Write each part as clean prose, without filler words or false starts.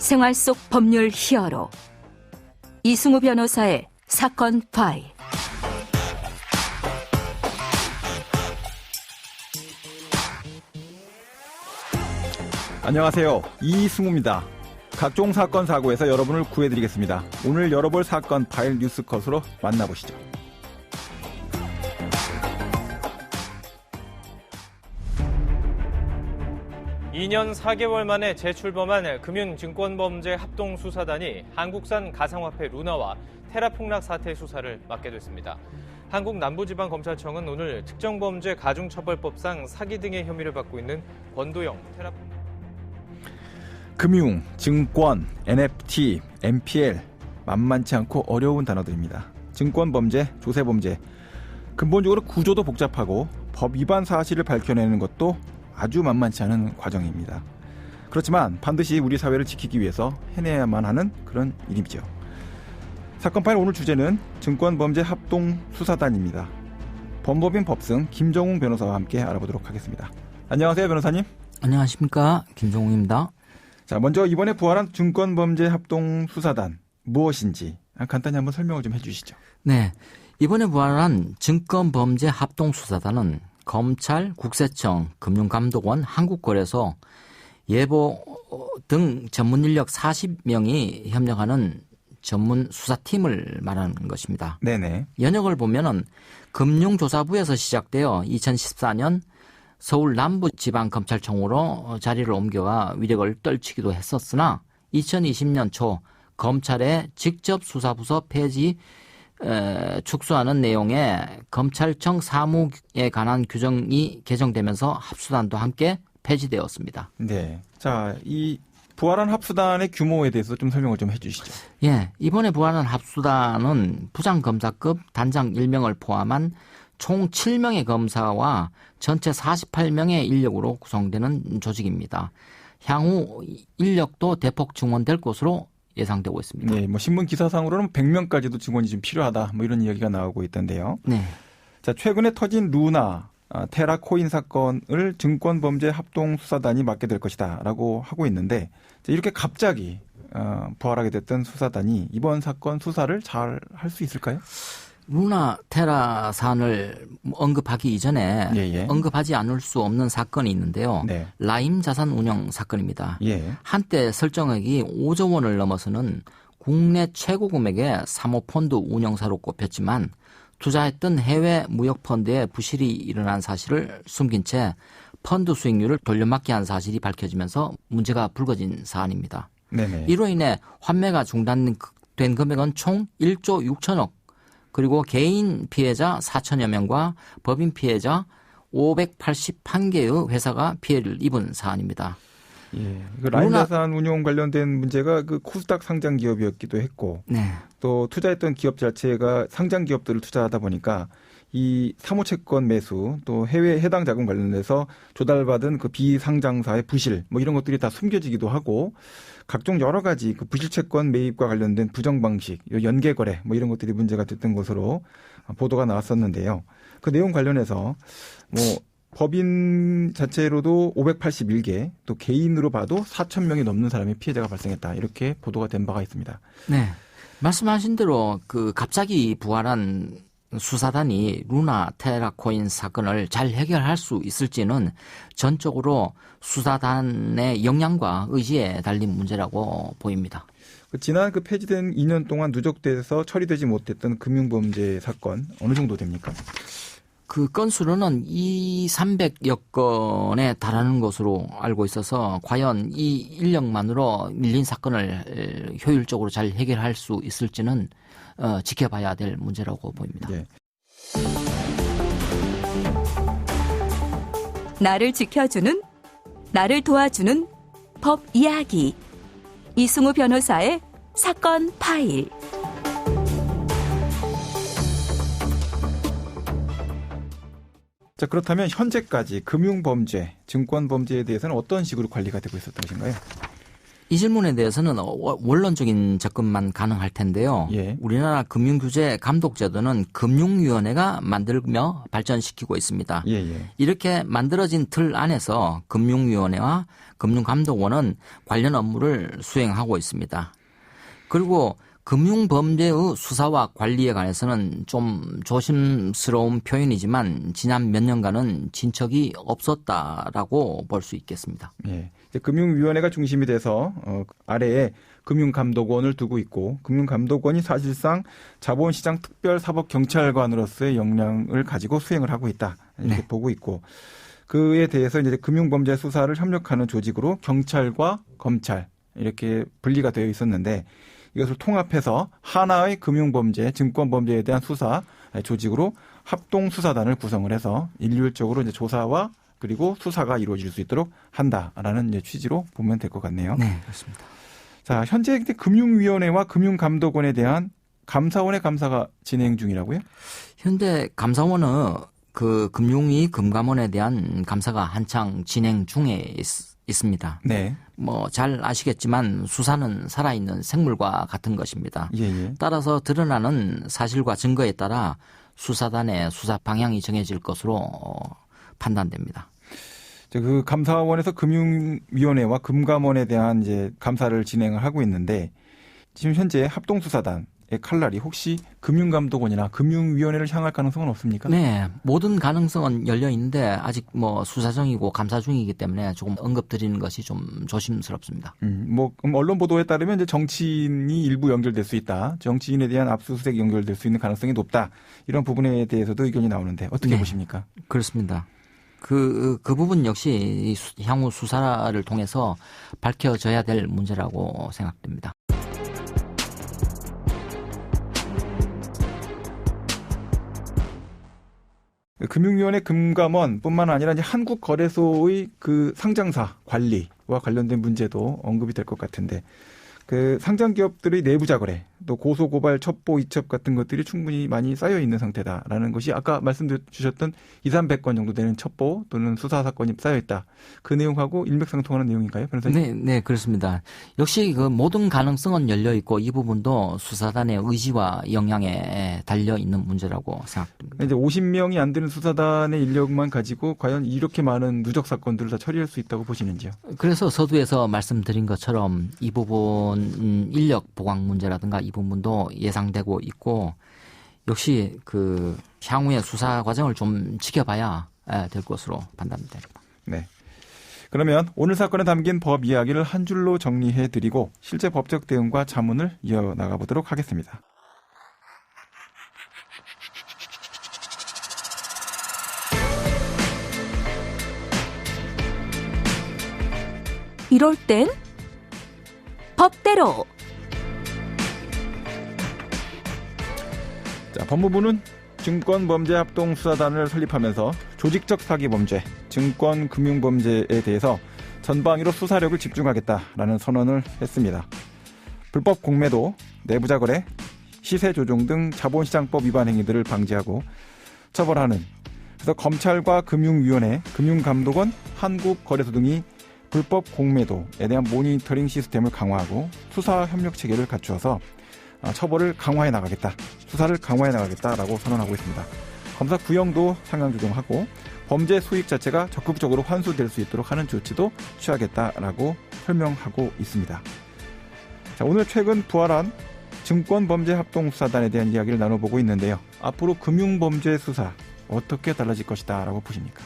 생활 속 법률 히어로 이승우 변호사의 사건 파일. 안녕하세요. 이승우입니다. 각종 사건 사고에서 여러분을 구해드리겠습니다. 오늘 열어볼 사건 파일 뉴스컷으로 만나보시죠. 2년 4개월 만에 재출범한 금융증권범죄합동수사단이 한국산 가상화폐 루나와 테라 폭락 사태 수사를 맡게 됐습니다. 한국남부지방검찰청은 오늘 특정범죄 가중처벌법상 사기 등의 혐의를 받고 있는 권도영 테라 금융, 증권, NFT, MPL 만만치 않고 어려운 단어들입니다. 증권범죄, 조세범죄 근본적으로 구조도 복잡하고 법 위반 사실을 밝혀내는 것도 아주 만만치 않은 과정입니다. 그렇지만 반드시 우리 사회를 지키기 위해서 해내야만 하는 그런 일이죠. 사건 파일 오늘 주제는 증권범죄합동수사단입니다. 범법인 법승 김정웅 변호사와 함께 알아보도록 하겠습니다. 안녕하세요, 변호사님. 안녕하십니까, 김정웅입니다. 자, 먼저 이번에 부활한 증권범죄합동수사단 무엇인지 간단히 한번 설명을 좀 해주시죠. 네, 이번에 부활한 증권범죄합동수사단은 검찰, 국세청, 금융감독원, 한국거래소, 예보 등 전문 인력 40명이 협력하는 전문 수사팀을 말하는 것입니다. 네네. 연역을 보면은 금융조사부에서 시작되어 2014년 서울 남부지방검찰청으로 자리를 옮겨가 위력을 떨치기도 했었으나 2020년 초 검찰의 직접 수사부서 폐지 축소하는 내용의 검찰청 사무에 관한 규정이 개정되면서 합수단도 함께 폐지되었습니다. 네. 자, 이 부활한 합수단의 규모에 대해서 좀 설명을 좀 해주시죠. 예, 이번에 부활한 합수단은 부장검사급 단장 1명을 포함한 총 7명의 검사와 전체 48명의 인력으로 구성되는 조직입니다. 향후 인력도 대폭 증원될 것으로 예상되고 있습니다. 네, 뭐 신문 기사상으로는 100명까지도 증원이 좀 필요하다, 뭐 이런 이야기가 나오고 있던데요. 네. 자, 최근에 터진 루나, 테라 코인 사건을 증권범죄합동수사단이 맡게 될 것이다라고 하고 있는데 이렇게 갑자기 부활하게 됐던 수사단이 이번 사건 수사를 잘 할 수 있을까요? 루나 테라 사안을 언급하기 이전에 예. 언급하지 않을 수 없는 사건이 있는데요. 네. 라임 자산 운용 사건입니다. 예. 한때 설정액이 5조 원을 넘어서는 국내 최고 금액의 사모펀드 운용사로 꼽혔지만 투자했던 해외 무역펀드에 부실이 일어난 사실을 숨긴 채 펀드 수익률을 돌려막기 한 사실이 밝혀지면서 문제가 불거진 사안입니다. 네네. 이로 인해 환매가 중단된 금액은 총 1조 6천억, 그리고 개인 피해자 4천여 명과 법인 피해자 581개의 회사가 피해를 입은 사안입니다. 예. 그 라임 자산 운용 관련된 문제가 그 코스닥 상장 기업이었기도 했고, 네. 또 투자했던 기업 자체가 상장 기업들을 투자하다 보니까 이 사모채권 매수 또 해외 해당 자금 관련해서 조달받은 그 비상장사의 부실 뭐 이런 것들이 다 숨겨지기도 하고 각종 여러 가지 그 부실채권 매입과 관련된 부정 방식, 연계거래 뭐 이런 것들이 문제가 됐던 것으로 보도가 나왔었는데요. 그 내용 관련해서 뭐 법인 자체로도 581개, 또 개인으로 봐도 4,000명이 넘는 사람의 피해자가 발생했다. 이렇게 보도가 된 바가 있습니다. 네. 말씀하신 대로 그 갑자기 부활한 수사단이 루나 테라 코인 사건을 잘 해결할 수 있을지는 전적으로 수사단의 역량과 의지에 달린 문제라고 보입니다. 지난 그 폐지된 2년 동안 누적돼서 처리되지 못했던 금융범죄 사건 어느 정도 됩니까? 그 건수로는 300여 건에 달하는 것으로 알고 있어서 과연 이 인력만으로 밀린 사건을 효율적으로 잘 해결할 수 있을지는 지켜봐야 될 문제라고 보입니다. 네. 나를 지켜주는, 나를 도와주는 법 이야기. 이승우 변호사의 사건 파일. 자, 그렇다면 현재까지 금융범죄, 증권범죄에 대해서는 어떤 식으로 관리가 되고 있었던 것인가요? 이 질문에 대해서는 원론적인 접근만 가능할 텐데요. 예. 우리나라 금융규제 감독제도는 금융위원회가 만들며 발전시키고 있습니다. 예, 예. 이렇게 만들어진 틀 안에서 금융위원회와 금융감독원은 관련 업무를 수행하고 있습니다. 그리고 금융범죄의 수사와 관리에 관해서는 좀 조심스러운 표현이지만 지난 몇 년간은 진척이 없었다라고 볼 수 있겠습니다. 예. 이제 금융위원회가 중심이 돼서 아래에 금융감독원을 두고 있고 금융감독원이 사실상 자본시장 특별사법경찰관으로서의 역량을 가지고 수행을 하고 있다 이렇게 네. 보고 있고 그에 대해서 이제 금융범죄 수사를 협력하는 조직으로 경찰과 검찰 이렇게 분리가 되어 있었는데 이것을 통합해서 하나의 금융범죄, 증권범죄에 대한 수사 조직으로 합동수사단을 구성을 해서 일률적으로 이제 조사와 그리고 수사가 이루어질 수 있도록 한다라는 이제 취지로 보면 될 것 같네요. 네, 그렇습니다. 자, 현재 금융위원회와 금융감독원에 대한 감사원의 감사가 진행 중이라고요? 현재 감사원은 그 금융위 금감원에 대한 감사가 한창 진행 중에 있습니다. 네. 뭐 잘 아시겠지만 수사는 살아있는 생물과 같은 것입니다. 예, 예. 따라서 드러나는 사실과 증거에 따라 수사단의 수사 방향이 정해질 것으로 판단됩니다. 그 감사원에서 금융위원회와 금감원에 대한 이제 감사를 진행을 하고 있는데 지금 현재 합동수사단의 칼날이 혹시 금융감독원이나 금융위원회를 향할 가능성은 없습니까? 네, 모든 가능성은 열려 있는데 아직 뭐 수사 중이고 감사 중이기 때문에 조금 언급드리는 것이 좀 조심스럽습니다. 뭐 언론 보도에 따르면 이제 정치인이 일부 연결될 수 있다. 정치인에 대한 압수수색 연결될 수 있는 가능성이 높다. 이런 부분에 대해서도 의견이 나오는데 어떻게 네. 보십니까? 그렇습니다. 그 부분 역시 향후 수사를 통해서 밝혀져야 될 문제라고 생각됩니다. 금융위원회 금감원뿐만 아니라 이제 한국거래소의 그 상장사 관리와 관련된 문제도 언급이 될 것 같은데 그 상장 기업들의 내부자 거래 또 고소 고발 첩보 이첩 같은 것들이 충분히 많이 쌓여 있는 상태다라는 것이 아까 말씀 주셨던 2,300건 정도 되는 첩보 또는 수사 사건이 쌓여 있다. 그 내용하고 일맥상통하는 내용인가요, 변호사님? 네, 그렇습니다. 역시 그 모든 가능성은 열려 있고 이 부분도 수사단의 의지와 영향에 달려 있는 문제라고 생각됩니다. 이제 50명이 안 되는 수사단의 인력만 가지고 과연 이렇게 많은 누적 사건들을 다 처리할 수 있다고 보시는지요? 그래서 서두에서 말씀드린 것처럼 이 부분 인력 보강 문제라든가 이 부분도 예상되고 있고 역시 그 향후의 수사 과정을 좀 지켜봐야 될 것으로 판단됩니다. 네. 그러면 오늘 사건에 담긴 법 이야기를 한 줄로 정리해드리고 실제 법적 대응과 자문을 이어나가 보도록 하겠습니다. 이럴 땐 법대로. 자, 법무부는 증권범죄합동수사단을 설립하면서 조직적 사기범죄, 증권금융범죄에 대해서 전방위로 수사력을 집중하겠다라는 선언을 했습니다. 불법 공매도, 내부자 거래, 시세 조종 등 자본시장법 위반 행위들을 방지하고 처벌하는 그래서 검찰과 금융위원회, 금융감독원, 한국거래소 등이 불법 공매도에 대한 모니터링 시스템을 강화하고 수사 협력 체계를 갖추어서 처벌을 강화해 나가겠다, 수사를 강화해 나가겠다라고 선언하고 있습니다. 검사 구형도 상향 조정하고 범죄 수익 자체가 적극적으로 환수될 수 있도록 하는 조치도 취하겠다라고 설명하고 있습니다. 자, 오늘 최근 부활한 증권범죄합동수사단에 대한 이야기를 나눠보고 있는데요. 앞으로 금융범죄 수사 어떻게 달라질 것이다라고 보십니까?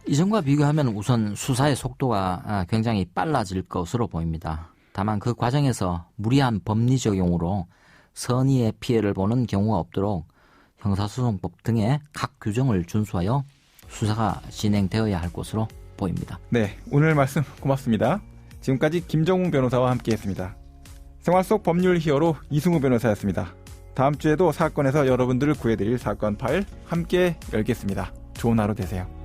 이전과 비교하면 우선 수사의 속도가 굉장히 빨라질 것으로 보입니다. 다만 그 과정에서 무리한 법리 적용으로 선의의 피해를 보는 경우가 없도록 형사소송법 등의 각 규정을 준수하여 수사가 진행되어야 할 것으로 보입니다. 네, 오늘 말씀 고맙습니다. 지금까지 김정웅 변호사와 함께했습니다. 생활 속 법률 히어로 이승우 변호사였습니다. 다음 주에도 사건에서 여러분들을 구해드릴 사건 파일 함께 열겠습니다. 좋은 하루 되세요.